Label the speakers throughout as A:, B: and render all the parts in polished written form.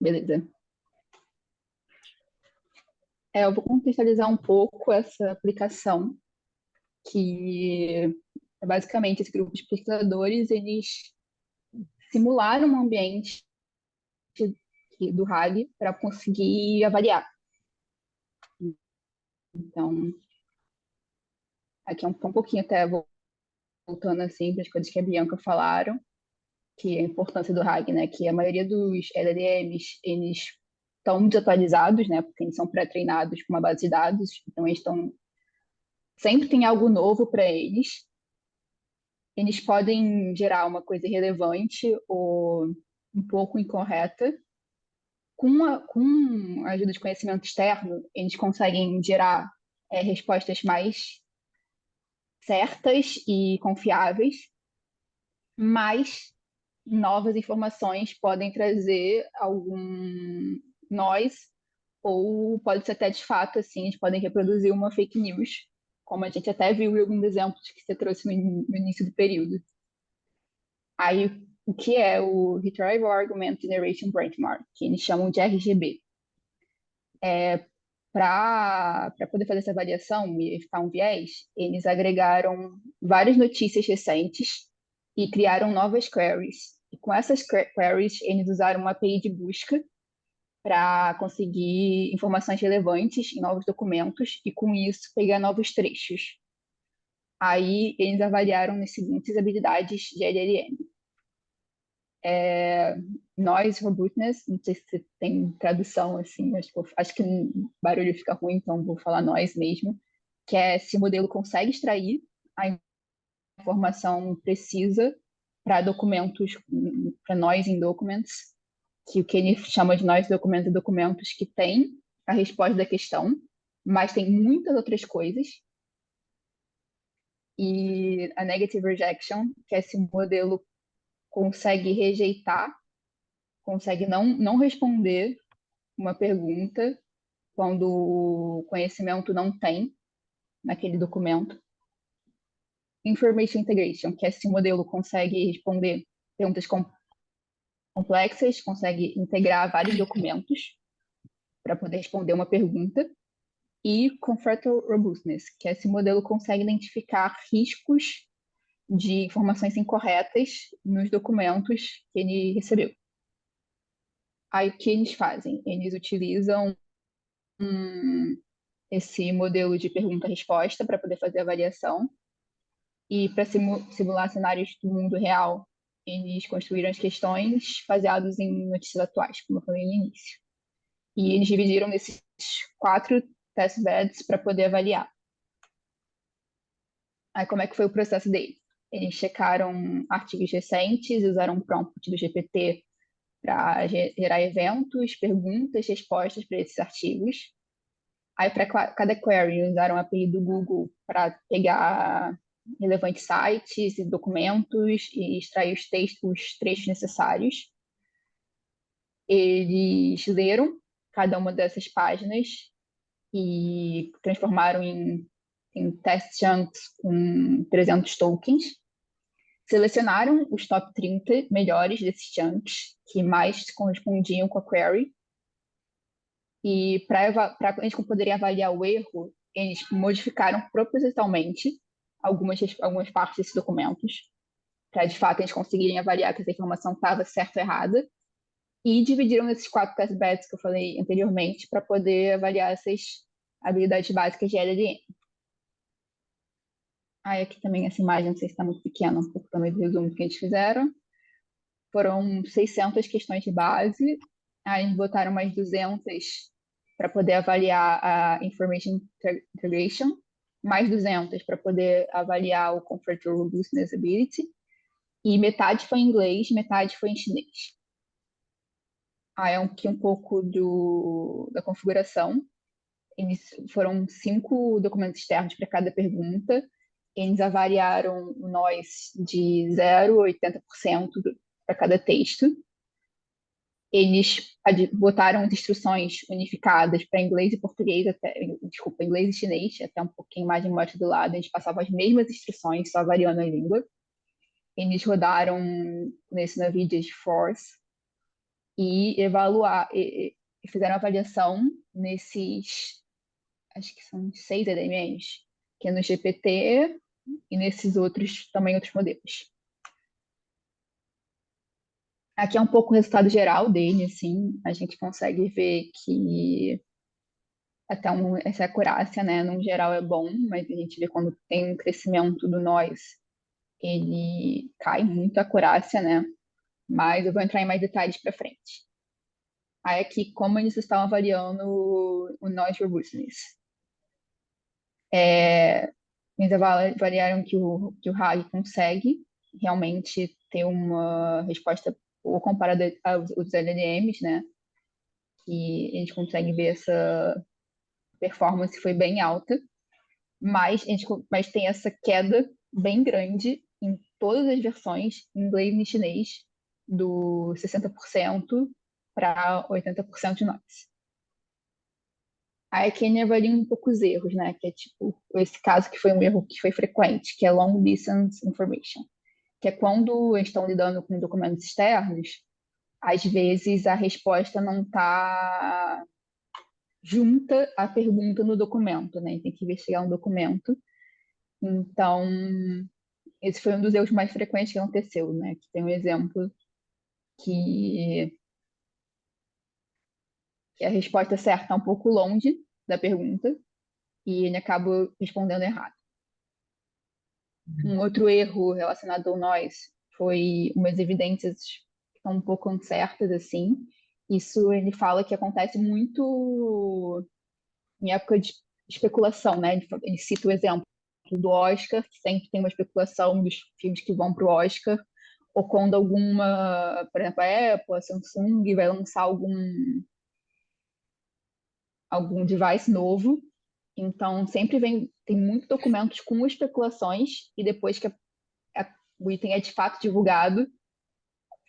A: Beleza. Eu vou contextualizar um pouco essa aplicação, que é basicamente esse grupo de pesquisadores, eles simularam um ambiente do RAG para conseguir avaliar. Então, aqui é um pouquinho até voltando assim para as coisas que a Bianca falaram, que é a importância do RAG, né? Que a maioria dos LLMs, eles estão desatualizados, né? Porque eles são pré-treinados com uma base de dados, então eles estão sempre tem algo novo para eles. Eles podem gerar uma coisa irrelevante ou um pouco incorreta. Com a ajuda de conhecimento externo, eles conseguem gerar respostas mais certas e confiáveis, mas novas informações podem trazer algum noise ou pode ser até de fato assim, eles podem reproduzir uma fake news, como a gente até viu em alguns exemplos que você trouxe no início do período. Aí, o que é o Retrieval Argument Generation Benchmark, que eles chamam de RGB? Para poder fazer essa avaliação e evitar um viés, eles agregaram várias notícias recentes e criaram novas queries. E com essas queries, eles usaram uma API de busca para conseguir informações relevantes em novos documentos e, com isso, pegar novos trechos. Aí, eles avaliaram as seguintes habilidades de LLM. Noise robustness, não sei se tem tradução assim, acho que o barulho fica ruim, então vou falar noise mesmo, que é se o modelo consegue extrair a informação precisa para documentos, para noise in documents, que o que ele chama de noise documentos é documentos que tem a resposta da questão, mas tem muitas outras coisas. E a negative rejection, que é se o modelo consegue rejeitar, consegue não responder uma pergunta quando o conhecimento não tem naquele documento. Information integration, que é se o modelo consegue responder perguntas complexas, consegue integrar vários documentos para poder responder uma pergunta. E conflictual robustness, que é se o modelo consegue identificar riscos de informações incorretas nos documentos que ele recebeu. Aí o que eles fazem? Eles utilizam esse modelo de pergunta-resposta para poder fazer a avaliação. E para simular cenários do mundo real, eles construíram as questões baseadas em notícias atuais, como eu falei no início. E eles dividiram nesses 4 testbeds para poder avaliar. Aí como é que foi o processo deles? Eles checaram artigos recentes, usaram um prompt do GPT para gerar eventos, perguntas, respostas para esses artigos. Aí, para cada query, usaram a API do Google para pegar relevantes sites e documentos e extrair os trechos necessários. Eles leram cada uma dessas páginas e transformaram em test chunks com 300 tokens. Selecionaram os top 30 melhores desses chunks, que mais correspondiam com a query, e para a gente poder avaliar o erro, eles modificaram propositalmente algumas partes desses documentos, para de fato eles conseguirem avaliar que essa informação estava certa ou errada, e dividiram esses 4 testbeds que eu falei anteriormente para poder avaliar essas habilidades básicas de LLM. Aí aqui também essa imagem, não sei se está muito pequena, um pouco também do resumo que eles fizeram. Foram 600 questões de base, aí eles botaram mais 200 para poder avaliar a Information Integration, mais 200 para poder avaliar o Comfort Robustness Ability, e metade foi em inglês, metade foi em chinês. Aí aqui um pouco da configuração. Eles foram 5 documentos externos para cada pergunta. Eles avaliaram o noise de 0 a 80% para cada texto. Eles botaram as instruções unificadas para inglês e português, desculpa, inglês e chinês, até um pouquinho mais de embaixo do lado, eles passavam as mesmas instruções, só variando a língua. Eles rodaram nesse NVIDIA GeForce e evaluar, e fizeram avaliação nesses, acho que são 6 LLMs, que é no GPT e nesses outros, também outros modelos. Aqui é um pouco o resultado geral dele, assim, a gente consegue ver que essa acurácia, né, no geral é bom, mas a gente vê quando tem um crescimento do noise, ele cai muito a acurácia, né, mas eu vou entrar em mais detalhes para frente. Aí aqui, como eles estão avaliando o noise robustness. Eles avaliaram que o RAG consegue realmente ter uma resposta boa comparada aos LLMs, né, que a gente consegue ver essa performance foi bem alta, mas tem essa queda bem grande em todas as versões, em inglês e em chinês, do 60% para 80% de nós. Aí a Kenny avalia um pouco os erros, né? Que é tipo, esse caso que foi um erro que foi frequente, que é long distance information, que é quando eles estão lidando com documentos externos, às vezes a resposta não está junta à pergunta no documento, né? Tem que investigar um documento. Então, esse foi um dos erros mais frequentes que aconteceu, né? Que tem um exemplo que, que a resposta certa está um pouco longe da pergunta e ele acaba respondendo errado. Um outro erro relacionado ao nós foi umas evidências que estão um pouco incertas, assim. Isso ele fala que acontece muito em época de especulação, né? Ele cita o exemplo do Oscar, que sempre tem uma especulação dos filmes que vão para o Oscar, ou quando alguma, por exemplo, a Apple, a Samsung vai lançar algum device novo. Então, sempre tem muitos documentos com especulações, e depois que o item é de fato divulgado,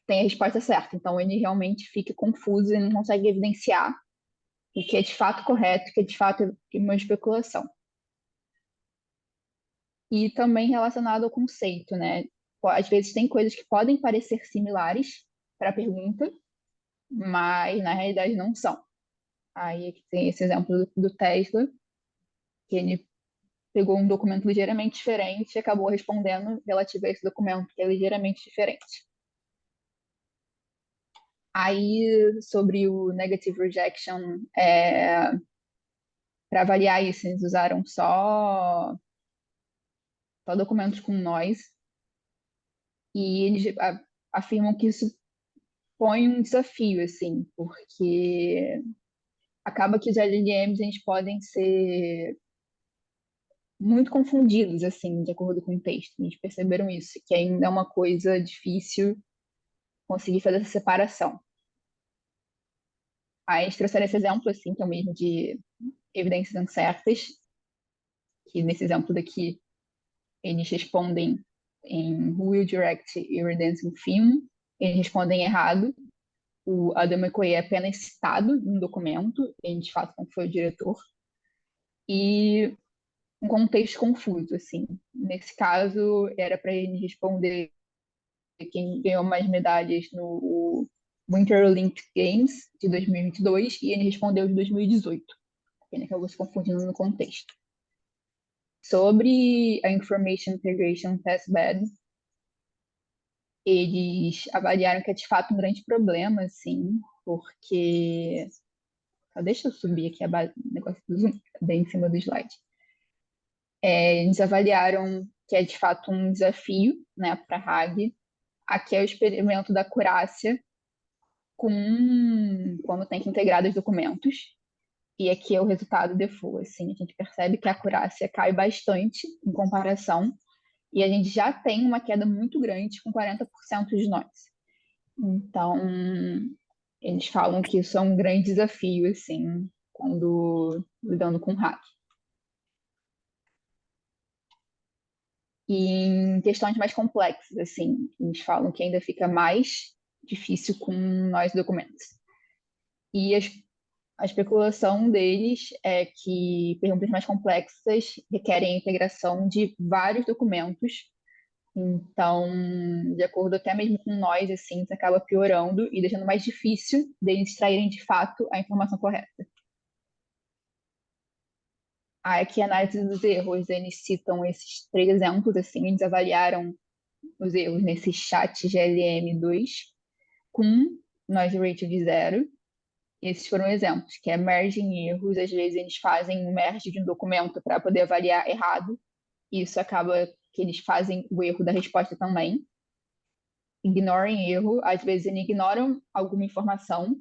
A: tem a resposta certa. Então, ele realmente fica confuso e não consegue evidenciar o que é de fato correto, o que é de fato uma especulação. E também relacionado ao conceito, né? Às vezes tem coisas que podem parecer similares para a pergunta, mas na realidade não são. Aí aqui tem esse exemplo do Tesla, que ele pegou um documento ligeiramente diferente e acabou respondendo relativo a esse documento, que é ligeiramente diferente. Aí, sobre o negative rejection, para avaliar isso, eles usaram só documentos com nós, e eles afirmam que isso põe um desafio, assim, porque acaba que os LLMs eles podem ser muito confundidos, assim, de acordo com o texto. Eles perceberam isso, que ainda é uma coisa difícil conseguir fazer essa separação. Aí eles trouxeram esse exemplo, assim, que é o mesmo de evidências incertas, que nesse exemplo daqui eles respondem em Who will direct Dancing Film? Eles respondem errado. O Adam McQuay é apenas citado no documento, ele de fato não foi o diretor. E um contexto confuso, assim. Nesse caso, era para ele responder quem ganhou mais medalhas no Winter Olympic Games de 2022 e ele respondeu de 2018. Ele acabou se confundindo no contexto. Sobre a Information Integration Test Bed, eles avaliaram que é de fato um grande problema, assim, porque. Deixa eu subir aqui o negócio do Zoom, bem em cima do slide. Eles avaliaram que é de fato um desafio, né, para a RAG. Aqui é o experimento da acurácia quando tem que integrar os documentos. E aqui é o resultado default, assim, a gente percebe que a acurácia cai bastante em comparação, e a gente já tem uma queda muito grande com 40% de nós. Então, eles falam que isso é um grande desafio, assim, quando lidando com hack. E em questões mais complexas, assim, eles falam que ainda fica mais difícil com nós documentos. E a especulação deles é que perguntas mais complexas requerem a integração de vários documentos Então, de acordo até mesmo com nós, assim, isso acaba piorando e deixando mais difícil deles extraírem de fato a informação correta. Aí aqui a análise dos erros, eles citam esses três exemplos, assim, eles avaliaram os erros nesse chat GLM2 com noise rate de zero. E esses foram exemplos, que é merge em erros, às vezes eles fazem um merge de um documento para poder avaliar errado, e isso acaba que eles fazem o erro da resposta também. Ignorem erro, às vezes eles ignoram alguma informação,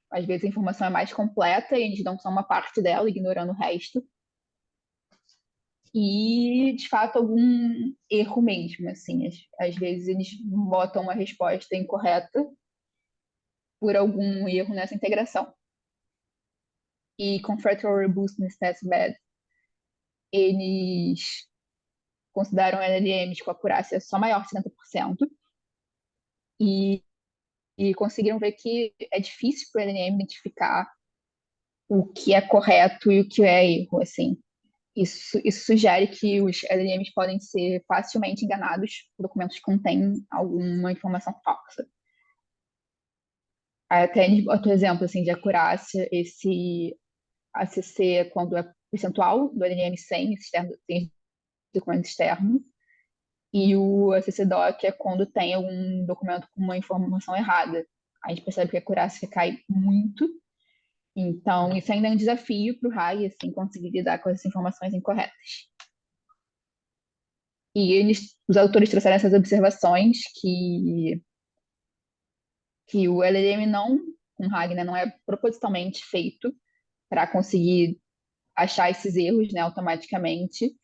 A: às vezes a informação é mais completa e eles dão só uma parte dela, ignorando o resto. E, de fato, algum erro mesmo, assim. Às vezes eles botam uma resposta incorreta por algum erro nessa integração. E Contractual Robustness Test Bed, eles consideram LLMs com acurácia só maior de 70% e, e conseguiram ver que é difícil para o LLM identificar o que é correto e o que é erro, assim. Isso sugere que os LLMs podem ser facilmente enganados por documentos que contêm alguma informação falsa. Aí até outro exemplo assim, de acurácia, esse ACC é quando é percentual do LLM 100, tem documento externo, e o ACC-DOC é quando tem algum documento com uma informação errada. A gente percebe que a acurácia cai muito, então isso ainda é um desafio para o RAI, assim, conseguir lidar com essas informações incorretas. E os autores trouxeram essas observações que o LLM não, com Ragnar, não é propositalmente feito para conseguir achar esses erros, né, automaticamente,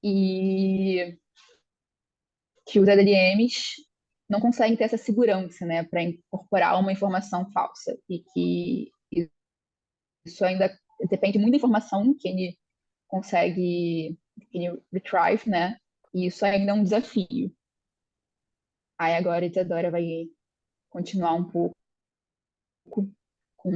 A: e que os LLMs não conseguem ter essa segurança, né, para incorporar uma informação falsa, e que isso ainda depende muito da informação que ele consegue, que ele retrieve, né, e isso ainda é um desafio. Aí agora a Isadora vai continuar um pouco com